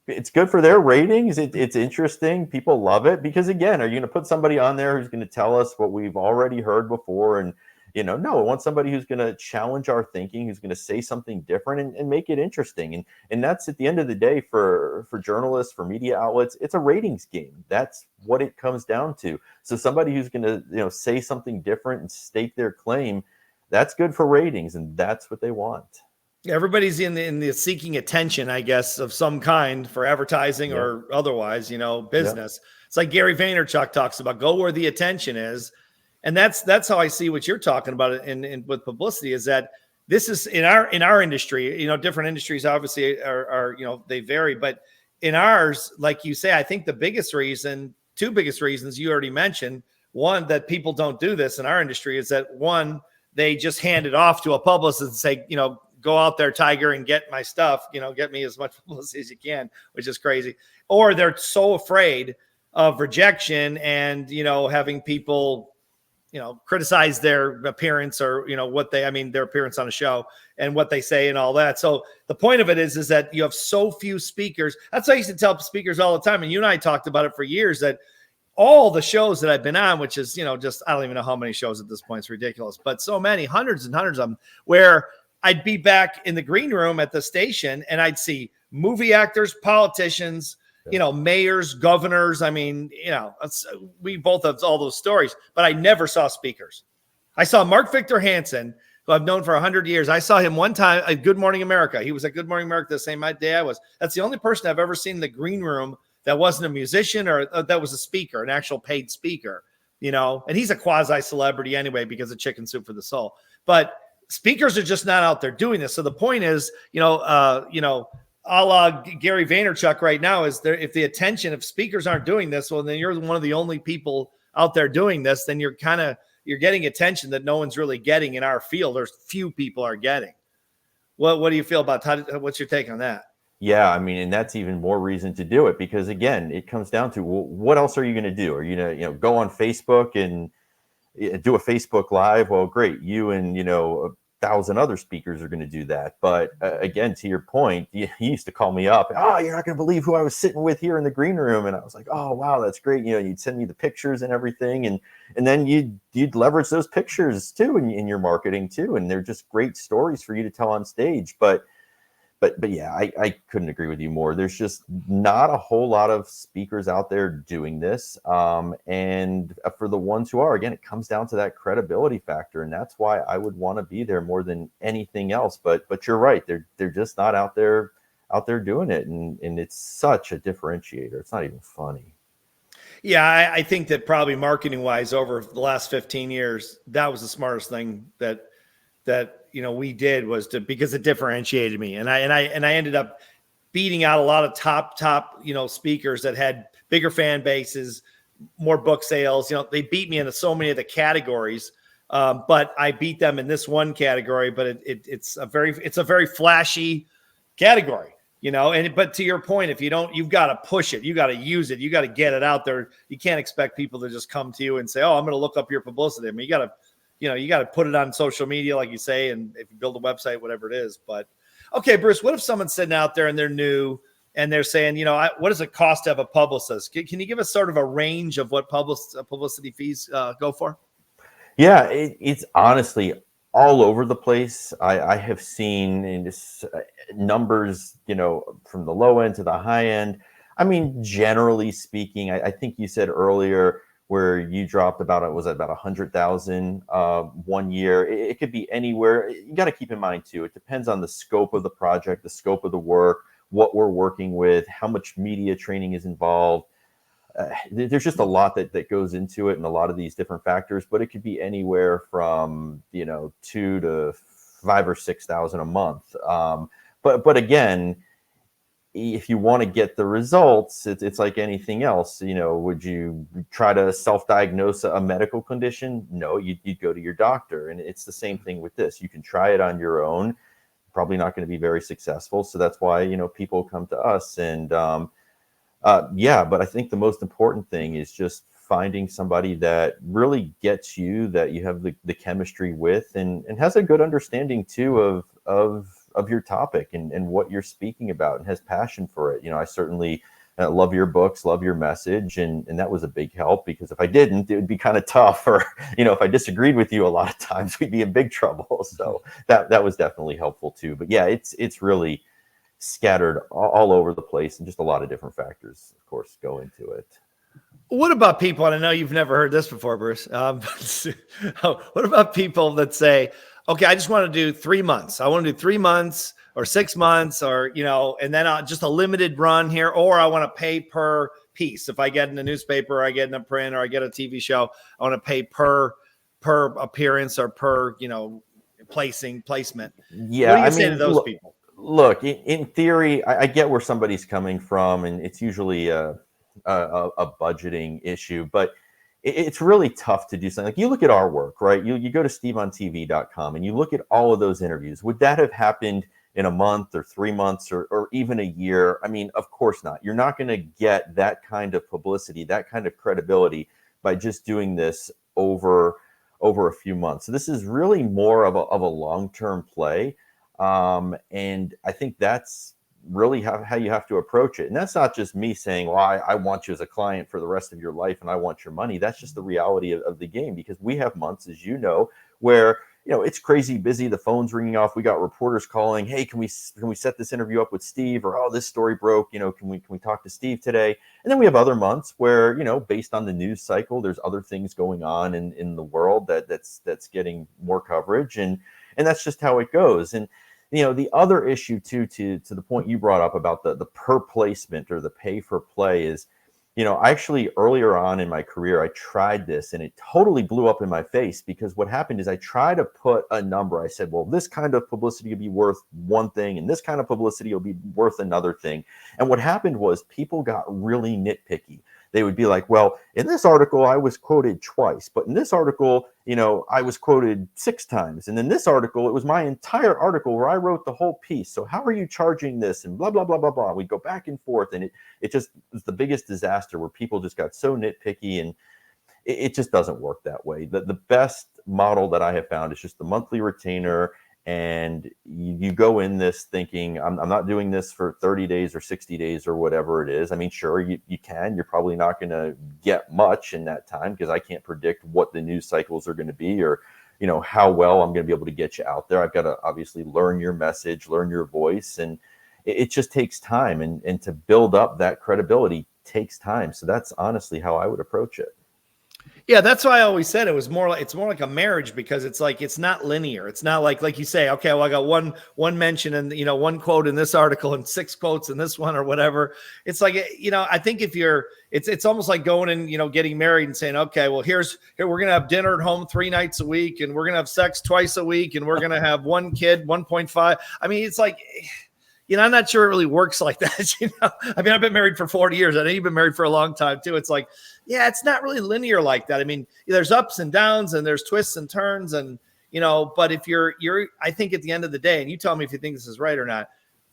it's good for their ratings. It's interesting. People love it because, again, are you going to put somebody on there who's going to tell us what we've already heard before? And no, I want somebody who's going to challenge our thinking, who's going to say something different and make it interesting. And that's at the end of the day for journalists, for media outlets, it's a ratings game. That's what it comes down to. So somebody who's going to say something different and state their claim, that's good for ratings, and that's what they want. Everybody's in the seeking attention, I guess, of some kind for advertising or otherwise, business. It's like Gary Vaynerchuk talks about, go where the attention is. And that's how I see what you're talking about in with publicity, is that this is in our industry, different industries obviously are they vary, but in ours, like you say, I think two biggest reasons you already mentioned. One, that people don't do this in our industry is that, one, they just hand it off to a publicist and say, go out there, Tiger, and get my stuff, get me as much publicity as you can, which is crazy. Or they're so afraid of rejection and, having people, criticize their appearance or, their appearance on a show and what they say and all that. So the point of it is that you have so few speakers. That's what I used to tell speakers all the time. And you and I talked about it for years, that all the shows that I've been on, which is, just, I don't even know how many shows at this point, it's ridiculous, but so many, hundreds and hundreds of them, where I'd be back in the green room at the station and I'd see movie actors, politicians, mayors, governors. I mean, we both have all those stories, but I never saw speakers. I saw Mark Victor Hansen, who I've known for 100 years. I saw him one time at Good Morning America. He was at Good Morning America the same day I was. That's the only person I've ever seen in the green room that wasn't a musician or that was a speaker, an actual paid speaker, and he's a quasi celebrity anyway, because of Chicken Soup for the Soul. But speakers are just not out there doing this. So the point is, a la Gary Vaynerchuk right now, is there, if if speakers aren't doing this, well, then you're one of the only people out there doing this, then you're getting attention that no one's really getting in our field, or few people are getting. What do you feel about what's your take on that? Yeah, I mean, and that's even more reason to do it, because again, it comes down to, well, what else are you going to do? Are you going to, go on Facebook and do a Facebook Live? Well, great. You and, 1,000 other speakers are going to do that. But again, to your point, he used to call me up. Oh, you're not going to believe who I was sitting with here in the green room. And I was like, oh, wow, that's great. You'd send me the pictures and everything. And then you'd leverage those pictures too in your marketing too. And they're just great stories for you to tell on stage. But yeah, I couldn't agree with you more. There's just not a whole lot of speakers out there doing this. And for the ones who are, again, it comes down to that credibility factor. And that's why I would want to be there more than anything else. But you're right. They're just not out there doing it. And it's such a differentiator. It's not even funny. Yeah, I think that probably marketing wise, over the last 15 years, that was the smartest thing that we did, was because it differentiated me. And I ended up beating out a lot of top, speakers that had bigger fan bases, more book sales. They beat me in so many of the categories, but I beat them in this one category. But it's a very flashy category, but to your point, if you don't, you've got to push it, you got to use it, you got to get it out there. You can't expect people to just come to you and say, oh, I'm going to look up your publicity. I mean, you got to put it on social media, like you say, and if you build a website, whatever it is. But okay, Bruce, what if someone's sitting out there and they're new and they're saying, what does it cost to have a publicist? Can you give us sort of a range of what publicity fees go for? Yeah, it's honestly all over the place. I have seen in this numbers, from the low end to the high end. I mean, generally speaking, I think you said earlier where you dropped about 100,000 1 year. It could be anywhere. You got to keep in mind too, it depends on the scope of the project, the scope of the work, what we're working with, how much media training is involved. There's just a lot that goes into it, and a lot of these different factors, but it could be anywhere from 2 to 5 or 6,000 a month. But again, if you want to get the results, it's like anything else. Would you try to self-diagnose a medical condition? No, you'd go to your doctor, and it's the same thing with this. You can try it on your own, probably not going to be very successful. So that's why people come to us, and but I think the most important thing is just finding somebody that really gets you, that you have the chemistry with, and has a good understanding too of your topic and what you're speaking about, and has passion for it. I certainly love your books, love your message, and that was a big help, because if I didn't, it would be kind of tough, or if I disagreed with you a lot of times, we'd be in big trouble. So that was definitely helpful too. But yeah, it's really scattered all over the place, and just a lot of different factors, of course, go into it. What about people, and I know you've never heard this before, Bruce, what about people that say, okay, I just want to do 3 months. I want to do 3 months or 6 months, or, and then just a limited run here, or I want to pay per piece. If I get in the newspaper, or I get in a print, or I get a TV show, I want to pay per appearance, or per, placement. Yeah. What do you say to those people? Look, in theory, I get where somebody's coming from, and it's usually a budgeting issue, but it's really tough to do something. Like, you look at our work, right? You go to steveontv.com and you look at all of those interviews. Would that have happened in a month or 3 months or even a year? I mean, of course not. You're not going to get that kind of publicity, that kind of credibility by just doing this over a few months. So this is really more of a long-term play. And I think that's really how you have to approach it. And that's not just me saying, well, I want you as a client for the rest of your life and I want your money. That's just the reality of the game, because we have months, as you know, where it's crazy busy. The phone's ringing off. We got reporters calling. Hey, can we set this interview up with Steve? Or, oh, this story broke. Can we talk to Steve today? And then we have other months where, based on the news cycle, there's other things going on in the world that's getting more coverage, and that's just how it goes. And the other issue too, to the point you brought up about the per placement or the pay for play is, actually earlier on in my career, I tried this and it totally blew up in my face, because what happened is I tried to put a number. I said, well, this kind of publicity will be worth one thing, and this kind of publicity will be worth another thing. And what happened was people got really nitpicky. They would be like, well, in this article, I was quoted twice, but in this article, I was quoted 6 times. And in this article, it was my entire article where I wrote the whole piece. So how are you charging this? And blah, blah, blah, blah, blah. We'd go back and forth. And it just was the biggest disaster, where people just got so nitpicky, and it just doesn't work that way. The best model that I have found is just the monthly retainer. And you go in this thinking, I'm not doing this for 30 days or 60 days or whatever it is. I mean, sure, you can. You're probably not going to get much in that time, because I can't predict what the news cycles are going to be, or, how well I'm going to be able to get you out there. I've got to obviously learn your message, learn your voice. And it just takes time. And to build up that credibility takes time. So that's honestly how I would approach it. Yeah, that's why I always said it's more like a marriage, because it's like, it's not linear. It's not like you say, okay, well, I got one mention and one quote in this article and 6 quotes in this one or whatever. It's like, I think if it's almost like going and getting married and saying, okay, well, here we're gonna have dinner at home 3 nights a week, and we're gonna have sex twice a week, and we're gonna have 1 kid, 1.5. I mean, it's like, I'm not sure it really works like that. I mean, I've been married for 40 years. I know you've been married for a long time too. It's like, yeah, it's not really linear like that. I mean, there's ups and downs and there's twists and turns and, but if you're, I think at the end of the day, and you tell me if you think this is right or not,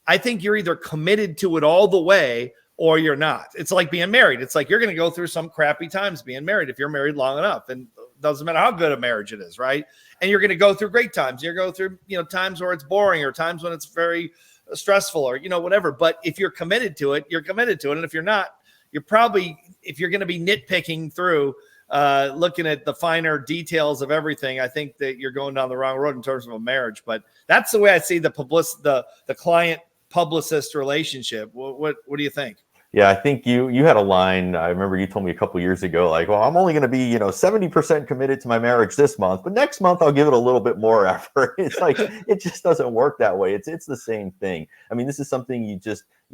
I think you're either committed to it all the way or you're not. It's like being married. It's like, you're going to go through some crappy times being married if you're married long enough, and it doesn't matter how good a marriage it is. Right. And you're going to go through great times. You're going to go through, times where it's boring or times when it's very stressful or, whatever. But if you're committed to it, you're committed to it. And if you're not, you're probably, if you're going to be nitpicking through, looking at the finer details of everything, I think that you're going down the wrong road in terms of a marriage. But that's the way I see the client publicist relationship. What do you think? Yeah, I think you had a line. I remember you told me a couple years ago, like, well, I'm only going to be, 70% committed to my marriage this month, but next month I'll give it a little bit more effort. It's like, it just doesn't work that way. It's the same thing. I mean, this is something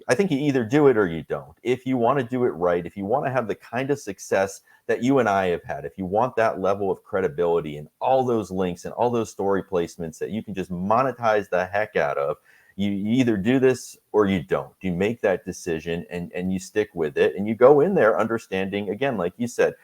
I think you either do it or you don't. If you want to do it right, if you want to have the kind of success that you and I have had, if you want that level of credibility and all those links and all those story placements that you can just monetize the heck out of, you either do this or you don't. You make that decision and you stick with it, and you go in there understanding, again, like you said,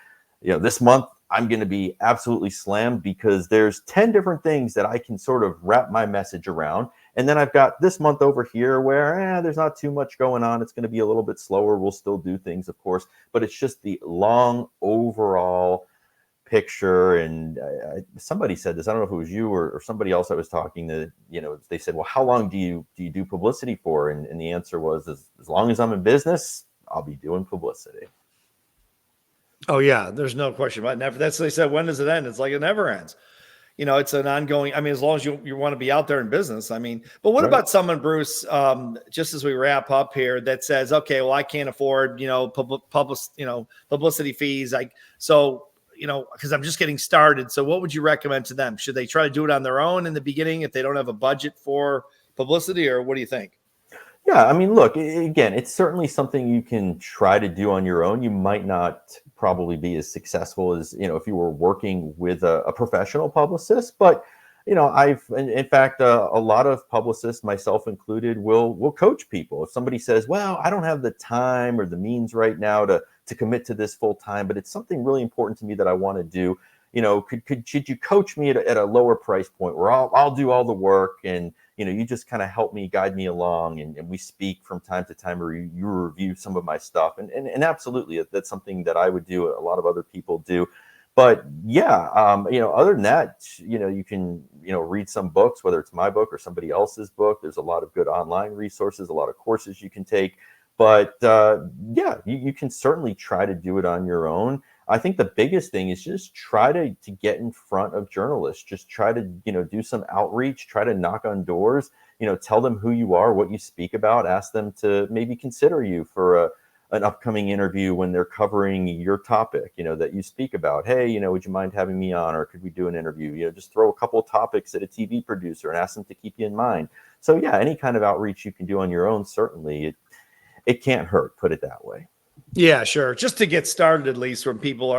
this month I'm going to be absolutely slammed because there's 10 different things that I can sort of wrap my message around. And then I've got this month over here where there's not too much going on. It's going to be a little bit slower. We'll still do things, of course, but it's just the long overall picture. And somebody said this, I don't know if it was you or somebody else I was talking to, they said, well, how long do you do publicity for? And the answer was, as long as I'm in business, I'll be doing publicity. Oh yeah, there's no question about it. Never. That's what they said. When does it end? It's like it never ends. It's an ongoing. I mean, as long as you want to be out there in business. I mean, but what about someone, Bruce? Just as we wrap up here, that says, okay, well, I can't afford publicity fees. Because I'm just getting started. So what would you recommend to them? Should they try to do it on their own in the beginning if they don't have a budget for publicity, or what do you think? Yeah, I mean, look, again, it's certainly something you can try to do on your own. You might not probably be as successful as, if you were working with a professional publicist, but in fact, a lot of publicists, myself included, will coach people. If somebody says, well, I don't have the time or the means right now to commit to this full time, but it's something really important to me that I want to do, should you coach me at a lower price point where I'll do all the work and, you just kind of help me, guide me along, and we speak from time to time, or you review some of my stuff. And absolutely, that's something that I would do. A lot of other people do. But yeah, other than that, you can, read some books, whether it's my book or somebody else's book. There's a lot of good online resources, a lot of courses you can take. But yeah, you can certainly try to do it on your own. I think the biggest thing is just try to get in front of journalists. Just try to, do some outreach, try to knock on doors, tell them who you are, what you speak about, ask them to maybe consider you for an upcoming interview when they're covering your topic, that you speak about. Hey, would you mind having me on, or could we do an interview? Just throw a couple of topics at a TV producer and ask them to keep you in mind. So yeah, any kind of outreach you can do on your own, certainly it can't hurt, put it that way. Yeah, sure. Just to get started, at least when people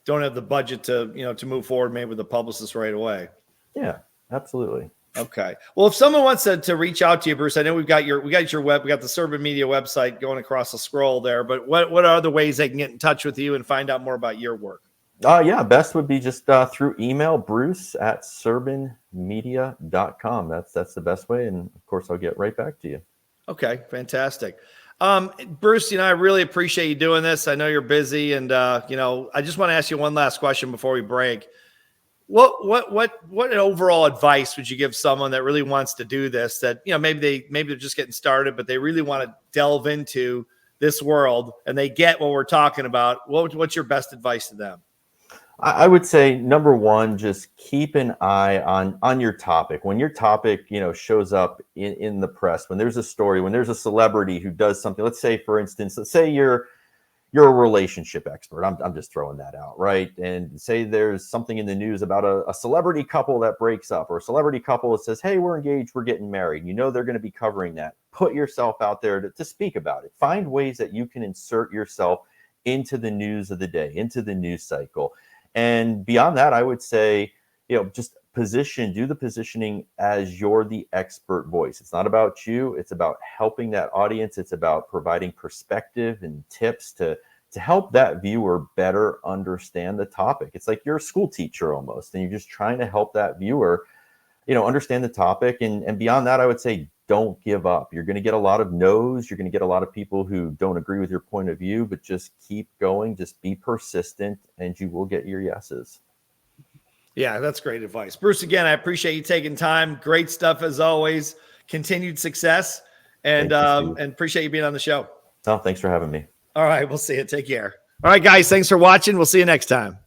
don't have the budget to move forward, maybe with the publicist right away. Yeah, absolutely. Okay. Well, if someone wants to reach out to you, Bruce, I know we got your web, we got the Serban Media website going across the scroll there, but what are other ways they can get in touch with you and find out more about your work? Yeah, best would be just through email, bruce@serbanmedia.com. That's the best way. And of course, I'll get right back to you. Okay, fantastic. Bruce, I really appreciate you doing this. I know you're busy, and I just want to ask you one last question before we break. What overall advice would you give someone that really wants to do this? That maybe they're just getting started, but they really want to delve into this world and they get what we're talking about. What's your best advice to them? I would say, number one, just keep an eye on your topic. When your topic, shows up in the press, when there's a story, when there's a celebrity who does something, let's say, for instance, you're a relationship expert. I'm just throwing that out, right? And say there's something in the news about a celebrity couple that breaks up, or a celebrity couple that says, hey, we're engaged, we're getting married. They're going to be covering that. Put yourself out there to speak about it. Find ways that you can insert yourself into the news of the day, into the news cycle. And beyond that, I would say, just do the positioning as you're the expert voice. It's not about you. It's about helping that audience. It's about providing perspective and tips to help that viewer better understand the topic. It's like you're a school teacher almost, and you're just trying to help that viewer, understand the topic. And beyond that, I would say, don't give up. You're going to get a lot of no's. You're going to get a lot of people who don't agree with your point of view, but just keep going. Just be persistent, and you will get your yeses. Yeah, that's great advice. Bruce, again, I appreciate you taking time. Great stuff as always. Continued success, and appreciate you being on the show. Oh, thanks for having me. All right, we'll see you. Take care. All right, guys, thanks for watching. We'll see you next time.